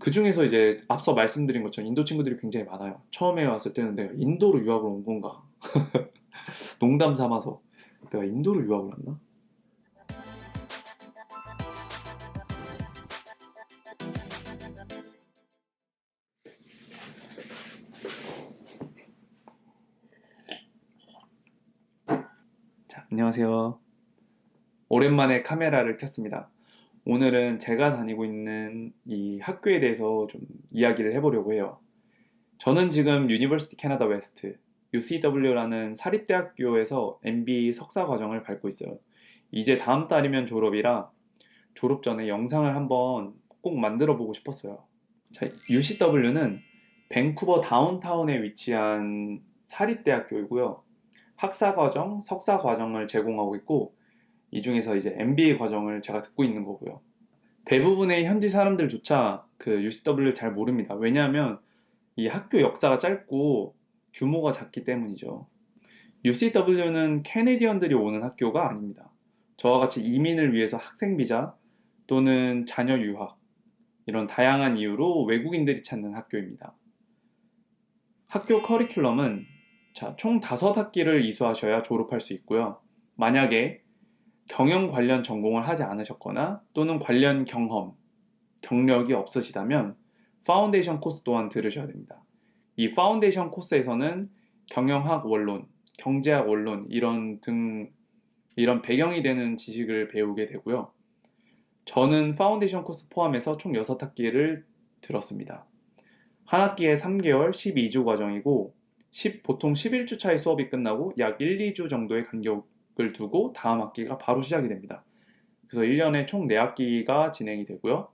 그 중에서 이제 앞서 말씀드린 것처럼 인도 친구들이 굉장히 많아요. 처음에 왔을 때는 내가 인도로 유학을 온 건가? 농담 삼아서 내가 인도로 유학을 왔나? 자, 안녕하세요. 오랜만에 카메라를 켰습니다. 오늘은 제가 다니고 있는 이 학교에 대해서 좀 이야기를 해보려고 해요. 저는 지금 유니버시티 캐나다 웨스트 UCW라는 사립대학교에서 MBA 석사 과정을 밟고 있어요. 이제 다음 달이면 졸업이라 졸업 전에 영상을 한번 꼭 만들어 보고 싶었어요. 자, UCW는 밴쿠버 다운타운에 위치한 사립대학교이고요. 학사 과정, 석사 과정을 제공하고 있고 이 중에서 이제 MBA 과정을 제가 듣고 있는 거고요. 대부분의 현지 사람들조차 그 UCW를 잘 모릅니다. 왜냐하면 이 학교 역사가 짧고 규모가 작기 때문이죠. UCW는 캐네디언들이 오는 학교가 아닙니다. 저와 같이 이민을 위해서 학생 비자 또는 자녀 유학 이런 다양한 이유로 외국인들이 찾는 학교입니다. 학교 커리큘럼은 총 5학기를 이수하셔야 졸업할 수 있고요. 만약에 경영 관련 전공을 하지 않으셨거나 또는 관련 경험, 경력이 없으시다면 파운데이션 코스 또한 들으셔야 됩니다. 이 파운데이션 코스에서는 경영학 원론, 경제학 원론 이런 배경이 되는 지식을 배우게 되고요. 저는 파운데이션 코스 포함해서 총 6학기를 들었습니다. 한 학기에 3개월, 12주 과정이고 보통 11주 차에 수업이 끝나고 약 1, 2주 정도의 간격을 두고 다음 학기가 바로 시작이 됩니다. 그래서 1년에 총 4학기가 진행이 되고요.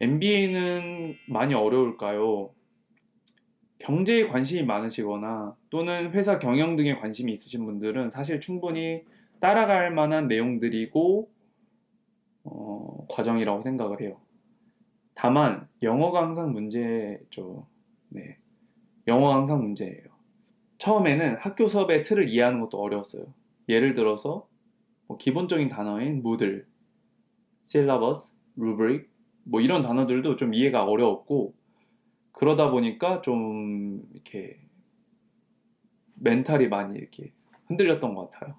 MBA는 많이 어려울까요? 경제에 관심이 많으시거나 또는 회사 경영 등에 관심이 있으신 분들은 사실 충분히 따라갈 만한 내용들이고 과정이라고 생각을 해요. 다만 영어가 항상 문제죠. 네, 영어가 항상 문제예요. 처음에는 학교 수업의 틀을 이해하는 것도 어려웠어요. 예를 들어서 뭐 기본적인 단어인 무들, 실라버스, 루브릭 뭐 이런 단어들도 좀 이해가 어려웠고 그러다 보니까 좀 이렇게 멘탈이 많이 이렇게 흔들렸던 것 같아요.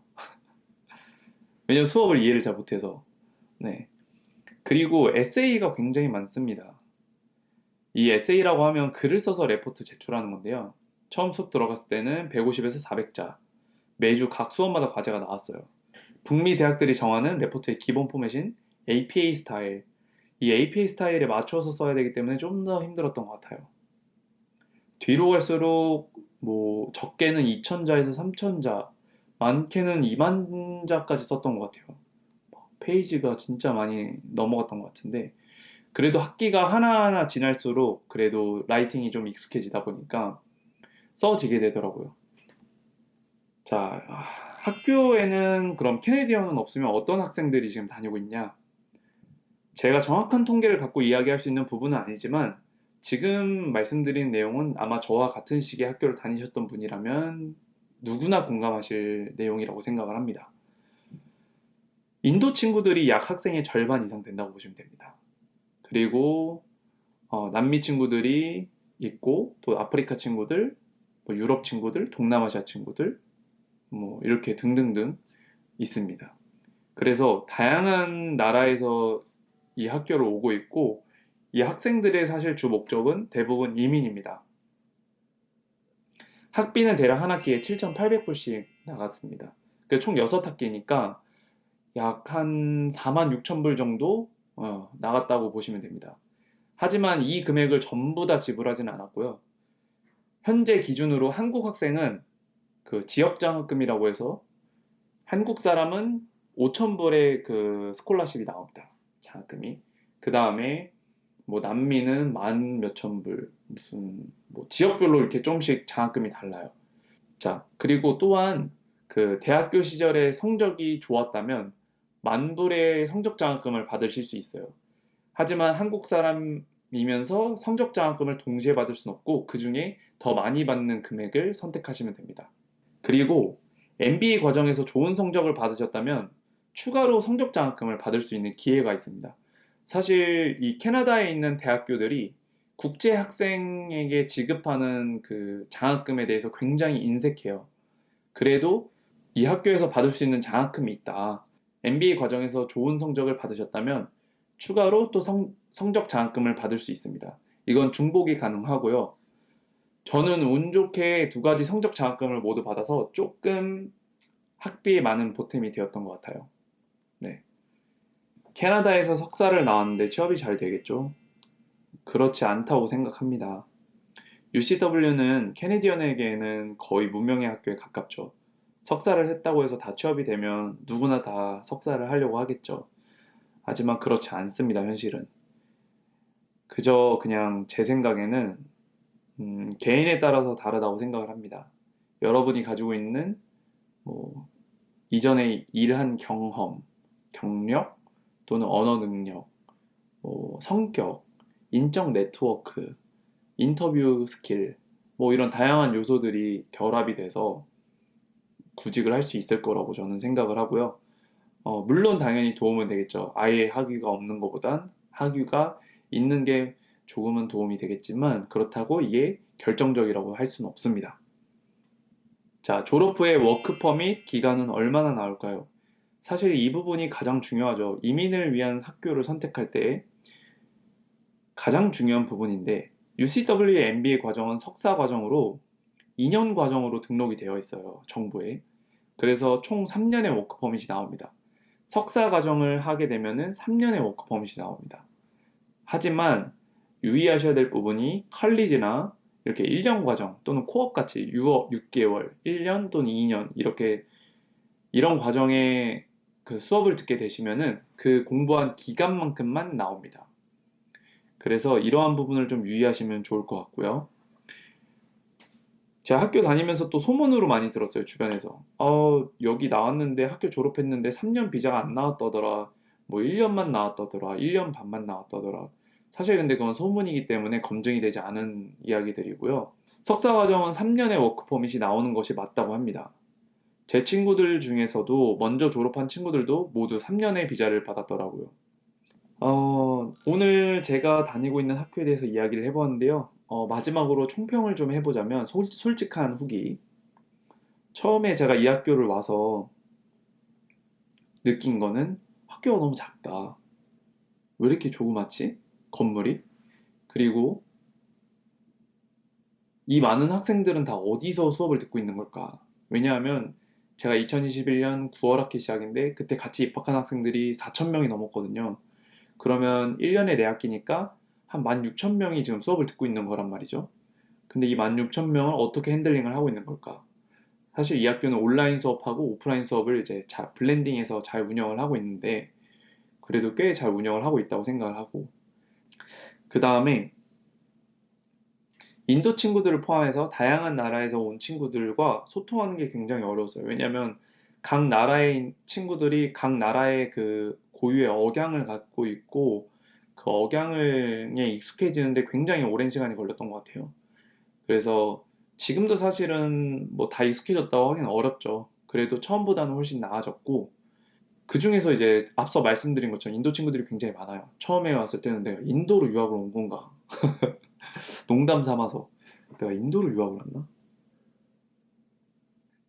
왜냐면 수업을 이해를 잘 못해서. 네. 그리고 에세이가 굉장히 많습니다. 이 에세이라고 하면 글을 써서 레포트 제출하는 건데요. 처음 수업 들어갔을 때는 150에서 400자. 매주 각 수업마다 과제가 나왔어요. 북미 대학들이 정하는 레포트의 기본 포맷인 APA 스타일. 이 APA 스타일에 맞춰서 써야 되기 때문에 좀 더 힘들었던 것 같아요. 뒤로 갈수록 뭐 적게는 2,000자에서 3,000자, 많게는 2만 자까지 썼던 것 같아요. 페이지가 진짜 많이 넘어갔던 것 같은데 그래도 학기가 하나하나 지날수록 그래도 라이팅이 좀 익숙해지다 보니까 써지게 되더라고요. 자, 학교에는 그럼 캐네디언은 없으면 어떤 학생들이 지금 다니고 있냐? 제가 정확한 통계를 갖고 이야기할 수 있는 부분은 아니지만 지금 말씀드린 내용은 아마 저와 같은 시기에 학교를 다니셨던 분이라면 누구나 공감하실 내용이라고 생각을 합니다. 인도 친구들이 약 학생의 절반 이상 된다고 보시면 됩니다. 그리고 남미 친구들이 있고 또 아프리카 친구들, 뭐 유럽 친구들, 동남아시아 친구들 뭐 이렇게 등등등 있습니다. 그래서 다양한 나라에서 이 학교를 오고 있고 이 학생들의 사실 주 목적은 대부분 이민입니다. 학비는 대략 한 학기에 7,800불씩 나갔습니다. 총 6학기니까 약 한 4만 6천 불 정도 나갔다고 보시면 됩니다. 하지만 이 금액을 전부 다 지불하지는 않았고요. 현재 기준으로 한국 학생은 그 지역장학금이라고 해서 한국 사람은 5천 불의 그 스콜라십이 나옵니다. 장학금이. 그 다음에 뭐 남미는 만 몇천 불, 무슨 뭐 지역별로 이렇게 조금씩 장학금이 달라요. 자, 그리고 또한 그 대학교 시절에 성적이 좋았다면 만 불의 성적 장학금을 받으실 수 있어요. 하지만 한국 사람이면서 성적 장학금을 동시에 받을 수는 없고 그 중에 더 많이 받는 금액을 선택하시면 됩니다. 그리고 MBA 과정에서 좋은 성적을 받으셨다면 추가로 성적 장학금을 받을 수 있는 기회가 있습니다. 사실 이 캐나다에 있는 대학교들이 국제 학생에게 지급하는 그 장학금에 대해서 굉장히 인색해요. 그래도 이 학교에서 받을 수 있는 장학금이 있다. MBA 과정에서 좋은 성적을 받으셨다면 추가로 또 성적 장학금을 받을 수 있습니다. 이건 중복이 가능하고요. 저는 운 좋게 두 가지 성적 장학금을 모두 받아서 조금 학비에 많은 보탬이 되었던 것 같아요. 네. 캐나다에서 석사를 나왔는데 취업이 잘 되겠죠? 그렇지 않다고 생각합니다. UCW는 캐네디언에게는 거의 무명의 학교에 가깝죠. 석사를 했다고 해서 다 취업이 되면 누구나 다 석사를 하려고 하겠죠. 하지만 그렇지 않습니다, 현실은. 그저 그냥 제 생각에는 개인에 따라서 다르다고 생각을 합니다. 여러분이 가지고 있는 뭐 이전에 일한 경험, 경력 또는 언어 능력, 뭐 성격, 인적 네트워크, 인터뷰 스킬, 뭐 이런 다양한 요소들이 결합이 돼서 구직을 할 수 있을 거라고 저는 생각을 하고요. 물론 당연히 도움은 되겠죠. 아예 학위가 없는 것보단 학위가 있는 게 조금은 도움이 되겠지만 그렇다고 이게 결정적이라고 할 수는 없습니다. 자, 졸업 후에 워크 퍼밋 기간은 얼마나 나올까요? 사실 이 부분이 가장 중요하죠. 이민을 위한 학교를 선택할 때 가장 중요한 부분인데 UCW의 MBA 과정은 석사 과정으로 2년 과정으로 등록이 되어 있어요. 정부에. 그래서 총 3년의 워크 퍼밋이 나옵니다. 석사 과정을 하게 되면은 3년의 워크 퍼밋이 나옵니다. 하지만 유의하셔야 될 부분이 컬리지나 이렇게 1년 과정 또는 코업 같이 6개월, 1년 또는 2년 이렇게 이런 과정에 그 수업을 듣게 되시면은 그 공부한 기간만큼만 나옵니다. 그래서 이러한 부분을 좀 유의하시면 좋을 것 같고요. 제가 학교 다니면서 또 소문으로 많이 들었어요, 주변에서. 여기 나왔는데 학교 졸업했는데 3년 비자가 안 나왔다더라. 뭐 1년만 나왔다더라. 1년 반만 나왔다더라. 사실 근데 그건 소문이기 때문에 검증이 되지 않은 이야기들이고요. 석사 과정은 3년의 워크 퍼밋이 나오는 것이 맞다고 합니다. 제 친구들 중에서도 먼저 졸업한 친구들도 모두 3년의 비자를 받았더라고요. 오늘 제가 다니고 있는 학교에 대해서 이야기를 해보았는데요. 마지막으로 총평을 좀 해보자면 솔직한 후기. 처음에 제가 이 학교를 와서 느낀 거는 학교가 너무 작다. 왜 이렇게 조그맣지? 건물이? 그리고 이 많은 학생들은 다 어디서 수업을 듣고 있는 걸까? 왜냐하면 제가 2021년 9월 학기 시작인데 그때 같이 입학한 학생들이 4,000명이 넘었거든요. 그러면 1년에 4학기니까 한 16,000명이 지금 수업을 듣고 있는 거란 말이죠. 근데 이 16,000명을 어떻게 핸들링을 하고 있는 걸까? 사실 이 학교는 온라인 수업하고 오프라인 수업을 이제 블렌딩해서 잘 운영을 하고 있는데 그래도 꽤 잘 운영을 하고 있다고 생각을 하고 그 다음에 인도 친구들을 포함해서 다양한 나라에서 온 친구들과 소통하는 게 굉장히 어려웠어요. 왜냐하면 각 나라의 친구들이 각 나라의 그 고유의 억양을 갖고 있고 그 억양에 익숙해지는데 굉장히 오랜 시간이 걸렸던 것 같아요. 그래서 지금도 사실은 뭐 다 익숙해졌다고 하기는 어렵죠. 그래도 처음보다는 훨씬 나아졌고 그 중에서 이제 앞서 말씀드린 것처럼 인도 친구들이 굉장히 많아요. 처음에 왔을 때는 내가 인도로 유학을 온 건가? 농담 삼아서 내가 인도로 유학을 왔나?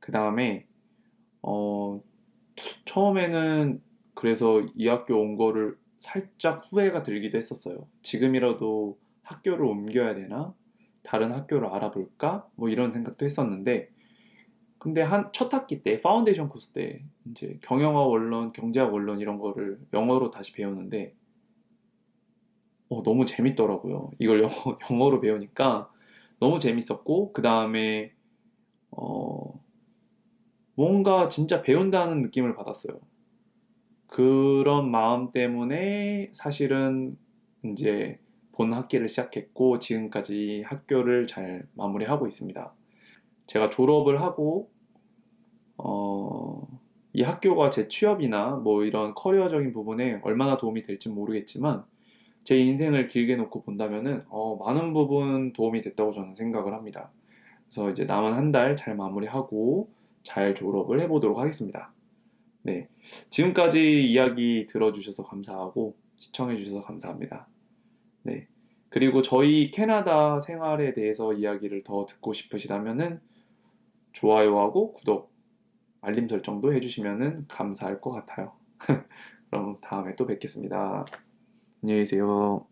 그 다음에 어, 처음에는 그래서 이 학교 온 거를 살짝 후회가 들기도 했었어요. 지금이라도 학교를 옮겨야 되나? 다른 학교를 알아볼까? 뭐 이런 생각도 했었는데 근데 한 첫 학기 때 파운데이션 코스 때 이제 경영학 원론, 경제학 원론 이런 거를 영어로 다시 배우는데 너무 재밌더라고요. 이걸 영어로 배우니까 너무 재밌었고 그 다음에 어, 뭔가 진짜 배운다는 느낌을 받았어요. 그런 마음 때문에 사실은 이제 본 학기를 시작했고 지금까지 학교를 잘 마무리하고 있습니다. 제가 졸업을 하고 어, 이 학교가 제 취업이나 뭐 이런 커리어적인 부분에 얼마나 도움이 될지 모르겠지만 제 인생을 길게 놓고 본다면은 많은 부분 도움이 됐다고 저는 생각을 합니다. 그래서 이제 남은 한 달 잘 마무리하고 잘 졸업을 해보도록 하겠습니다. 네. 지금까지 이야기 들어주셔서 감사하고 시청해 주셔서 감사합니다. 네. 그리고 저희 캐나다 생활에 대해서 이야기를 더 듣고 싶으시다면은 좋아요하고 구독, 알림 설정도 해주시면은 감사할 것 같아요. 그럼 다음에 또 뵙겠습니다. 안녕히 계세요.